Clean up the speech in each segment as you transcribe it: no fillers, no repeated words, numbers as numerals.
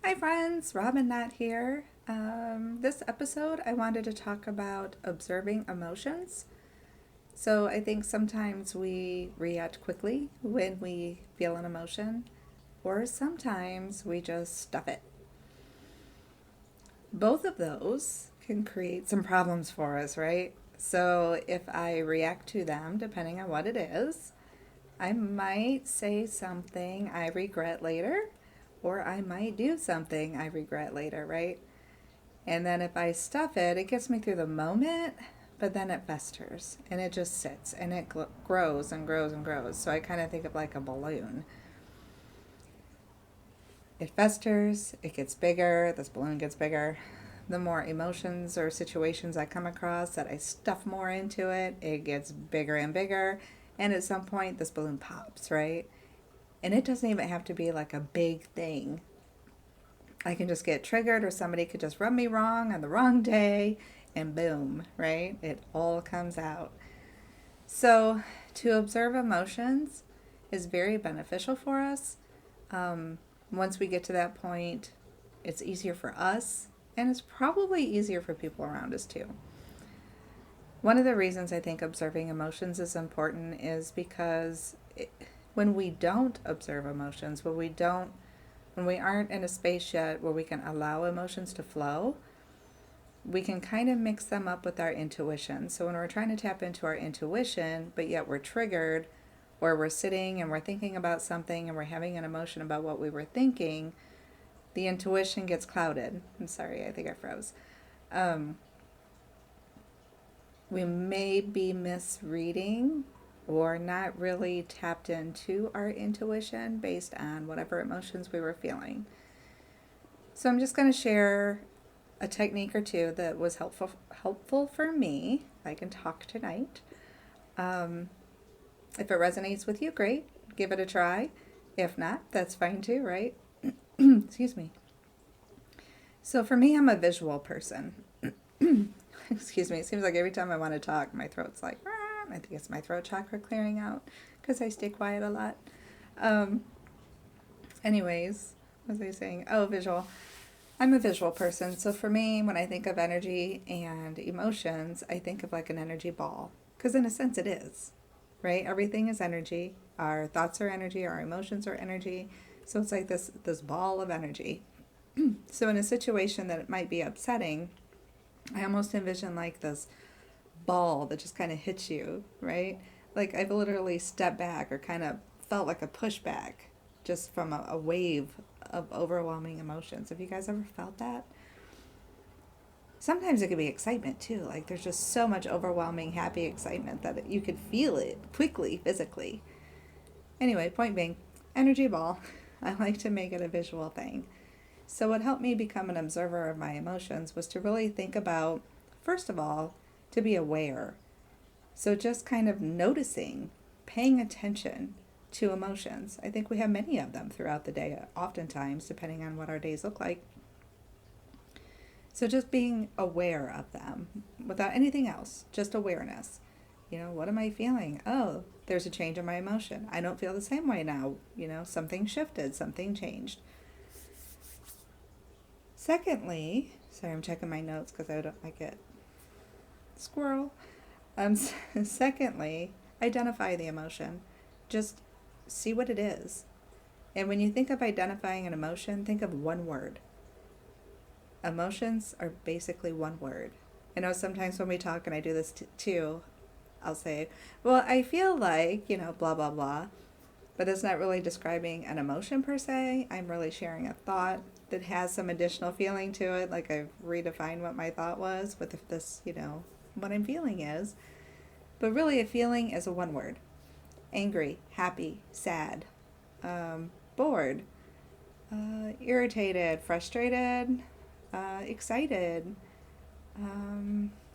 Hi friends, Robin Nat here. This episode I wanted to talk about observing emotions. So I think sometimes we react quickly when we feel an emotion, or sometimes we just stuff it. Both of those can create some problems for us, right? So if I react to them, depending on what it is, I might say something I regret later, or I might do something I regret later, right? And then if I stuff it, it gets me through the moment, but then it festers and it just sits and it grows and grows and grows. So I kind of think of like a balloon. It festers, it gets bigger, this balloon gets bigger. The more emotions or situations I come across that I stuff more into it, it gets bigger and bigger. And at some point, this balloon pops, right? And it doesn't even have to be like a big thing. I can just get triggered, or somebody could just rub me wrong on the wrong day, and boom, right? It all comes out. So, to observe emotions is very beneficial for us. Um, Once we get to that point, it's easier for us, and it's probably easier for people around us too. One of the reasons I think observing emotions is important is because when we don't observe emotions, when we aren't in a space yet where we can allow emotions to flow, we can kind of mix them up with our intuition. So when we're trying to tap into our intuition, but yet we're triggered, or we're sitting and we're thinking about something and we're having an emotion about what we were thinking, the intuition gets clouded. I'm sorry, I think I froze. Um, we may be misreading or not really tapped into our intuition based on whatever emotions we were feeling. So I'm just going to share a technique or two that was helpful for me. I can talk tonight. Um, if it resonates with you, great. Give it a try. If not, that's fine too, right? Excuse me. So for me, I'm a visual person. Excuse me. It seems like every time I want to talk, my throat's like, "Rah." I think it's my throat chakra clearing out because I stay quiet a lot. Um, Anyways, what was I saying? Oh, visual. I'm a visual person, so for me, when I think of energy and emotions, I think of like an energy ball. Because in a sense, it is, right? Everything is energy. Our thoughts are energy. Our emotions are energy. So it's like this ball of energy. So in a situation that it might be upsetting, I almost envision like this ball that just kind of hits you, right? Like I've literally stepped back or kind of felt like a pushback just from a wave of overwhelming emotions. Have you guys ever felt that? Sometimes it could be excitement too. Like there's just so much overwhelming, happy excitement that you could feel it quickly, physically. Anyway, point being, energy ball. I like to make it a visual thing. So, what helped me become an observer of my emotions was to really think about, first of all, to be aware. So, just kind of noticing, paying attention to emotions. I think we have many of them throughout the day, oftentimes, depending on what our days look like. So just being aware of them without anything else, just awareness. What am I feeling? Oh, there's a change in my emotion. I don't feel the same way now. Something shifted, something changed. Secondly, sorry, I'm checking my notes because I don't like it. Squirrel. Um, Secondly, identify the emotion. Just see what it is. And when you think of identifying an emotion, think of one word. Emotions are basically one word. I know sometimes when we talk, and I do this too, I'll say, well, I feel like, blah, blah, blah. But it's not really describing an emotion per se. I'm really sharing a thought that has some additional feeling to it. Like I've redefined what my thought was with this, what I'm feeling is. But really, a feeling is a one word: angry, happy, sad, bored, irritated, frustrated, excited,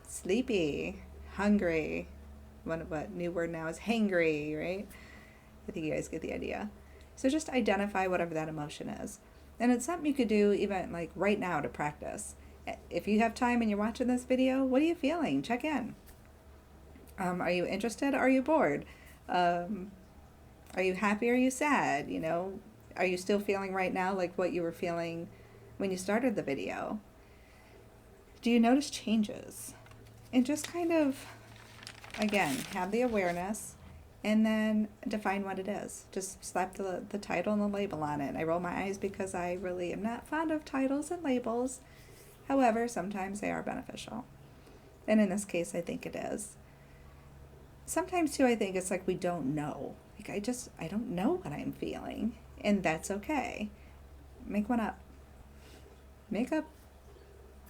sleepy, hungry. What new word now is hangry, right? I think you guys get the idea. So just identify whatever that emotion is. And it's something you could do even like right now to practice. If you have time and you're watching this video, what are you feeling? Check in. Are you interested? Are you bored? Um, are you happy? Are you sad? Are you still feeling right now like what you were feeling when you started the video? Do you notice changes? And just kind of, again, have the awareness and then define what it is. Just slap the title and the label on it. I roll my eyes because I really am not fond of titles and labels. However, sometimes they are beneficial. And in this case, I think it is. Sometimes too, I think it's like we don't know. Like I don't know what I'm feeling. And that's okay. Make one up. Make up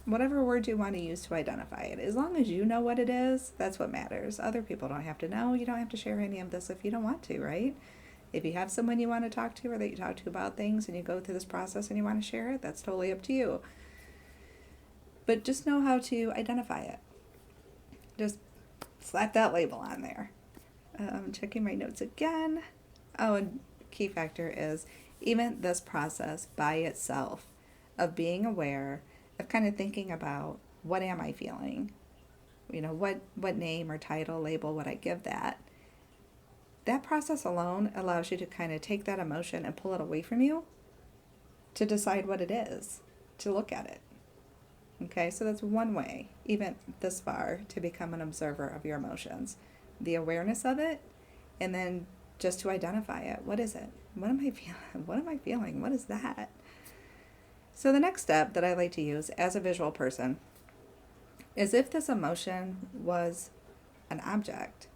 whatever word you want to use to identify it. As long as you know what it is, that's what matters. Other people don't have to know. You don't have to share any of this if you don't want to, right? If you have someone you want to talk to or that you talk to about things and you go through this process and you want to share it, that's totally up to you. But just know how to identify it. Just slap that label on there. Checking my notes again. Oh, and key factor is even this process by itself of being aware, of kind of thinking about what am I feeling? You know, what name or title, label would I give that? That process alone allows you to kind of take that emotion and pull it away from you to decide what it is, to look at it. Okay, so that's one way, even this far, to become an observer of your emotions. The awareness of it, and then just to identify it. What is it? What am I feeling? What am I feeling? What is that? So the next step that I like to use as a visual person is if this emotion was an object,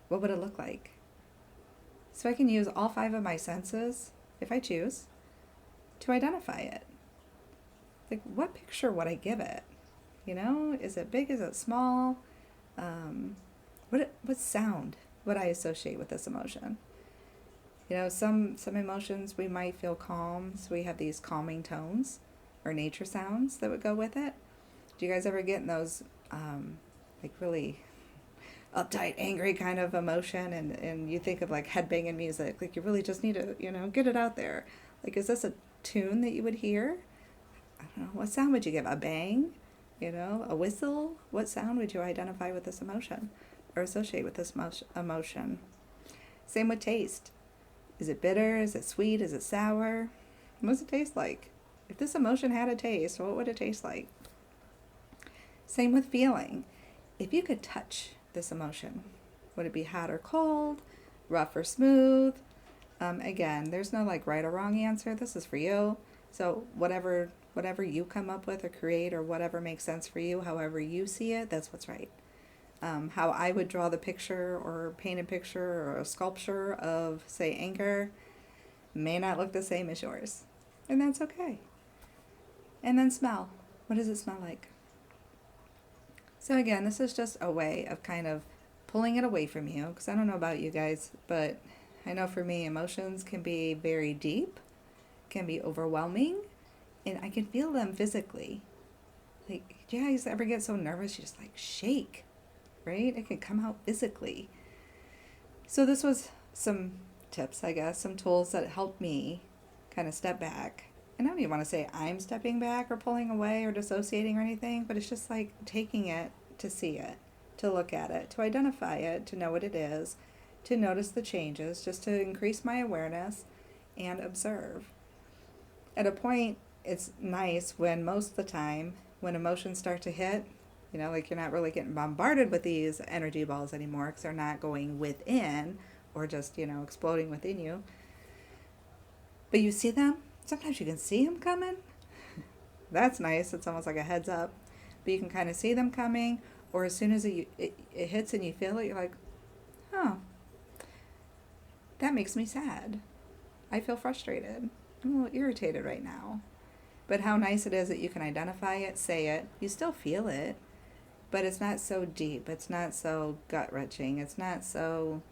what would it look like? So I can use all 5 of my senses, if I choose, to identify it. Like, what picture would I give it? You know, is it big? Is it small? What sound would I associate with this emotion? You know, some emotions we might feel calm, so we have these calming tones or nature sounds that would go with it. Do you guys ever get in those like really uptight, angry kind of emotion, and you think of like headbanging music, like you really just need to, you know, get it out there. Like, is this a tune that you would hear? I don't know, what sound would you give? A bang? You know, a whistle? What sound would you identify with this emotion or associate with this emotion? Same with taste. Is it bitter? Is it sweet? Is it sour? What does it taste like? If this emotion had a taste, what would it taste like? Same with feeling. If you could touch this emotion, would it be hot or cold, rough or smooth? Again, there's no like right or wrong answer. This is for you. So whatever you come up with or create or whatever makes sense for you, however you see it, that's what's right. How I would draw the picture or paint a picture or a sculpture of, say, anger may not look the same as yours. And that's okay. And then smell. What does it smell like? So again, this is just a way of kind of pulling it away from you, because I don't know about you guys, but I know for me, emotions can be very deep, can be overwhelming, and I can feel them physically. Like, do you guys ever get so nervous you just like shake? Right? It can come out physically. So this was some tips, I guess, some tools that helped me kind of step back. And I don't even want to say I'm stepping back or pulling away or dissociating or anything, but it's just like taking it to see it, to look at it, to identify it, to know what it is, to notice the changes, just to increase my awareness and observe. At a point, it's nice when most of the time, when emotions start to hit, you know, like you're not really getting bombarded with these energy balls anymore because they're not going within or just, you know, exploding within you. But you see them. Sometimes you can see them coming. That's nice. It's almost like a heads up. But you can kind of see them coming, or as soon as it hits and you feel it, you're like, oh, that makes me sad. I feel frustrated. I'm a little irritated right now. But how nice it is that you can identify it, say it. You still feel it. But it's not so deep. It's not so gut-wrenching. It's not so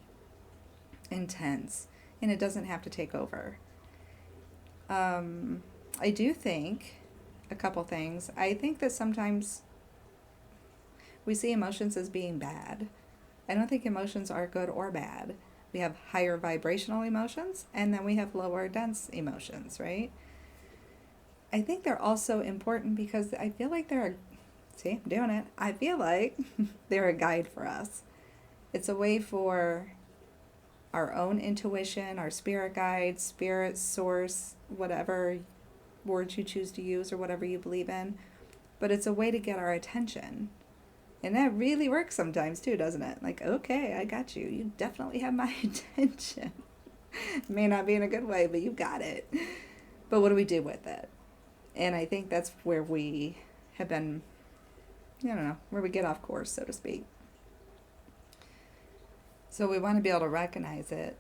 intense. And it doesn't have to take over. I do think a couple things. I think that sometimes we see emotions as being bad. I don't think emotions are good or bad. We have higher vibrational emotions, and then we have lower dense emotions, right? I think they're also important because I feel like they're see, I'm doing it. I feel like they're a guide for us. It's a way for our own intuition, our spirit guide, spirit source, whatever words you choose to use or whatever you believe in, but it's a way to get our attention. And that really works sometimes too, doesn't it? Like, okay, I got you. You definitely have my attention. May not be in a good way, but you got it. But what do we do with it? And I think that's where we have been, I don't know, where we get off course, so to speak. So we want to be able to recognize it.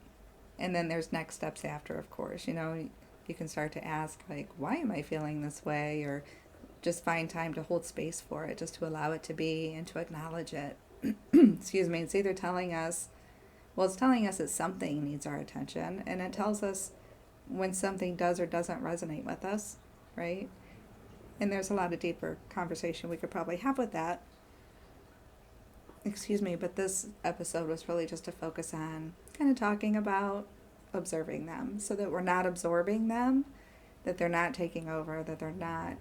And then there's next steps after, of course. You know, you can start to ask, like, why am I feeling this way? Or just find time to hold space for it, just to allow it to be and to acknowledge it. Excuse me. It's either telling us, well, it's telling us that something needs our attention, and it tells us when something does or doesn't resonate with us, right? And there's a lot of deeper conversation we could probably have with that. Excuse me, but this episode was really just to focus on kind of talking about observing them so that we're not absorbing them, that they're not taking over, that they're not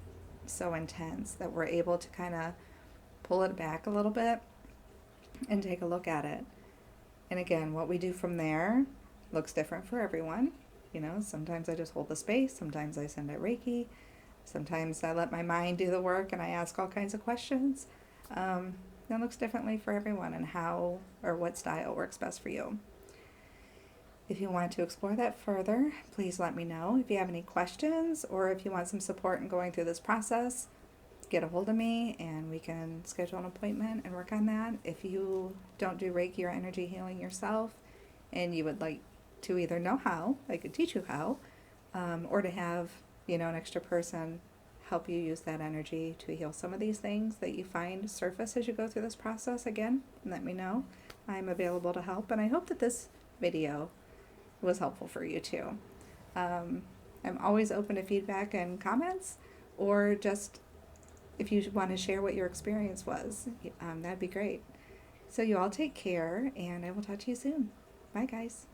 so intense, that we're able to kind of pull it back a little bit and take a look at it. And again, what we do from there looks different for everyone. You know, sometimes I just hold the space, sometimes I send out Reiki, sometimes I let my mind do the work and I ask all kinds of questions. That looks differently for everyone, and how or what style works best for you. If you want to explore that further, please let me know. If you have any questions or if you want some support in going through this process, get a hold of me and we can schedule an appointment and work on that. If you don't do Reiki or energy healing yourself and you would like to either know how, I could teach you how, or to have, an extra person help you use that energy to heal some of these things that you find surface as you go through this process, again, let me know. I'm available to help, and I hope that this video was helpful for you too. I'm always open to feedback and comments, or just if you want to share what your experience was, that'd be great. So you all take care, and I will talk to you soon. Bye, guys.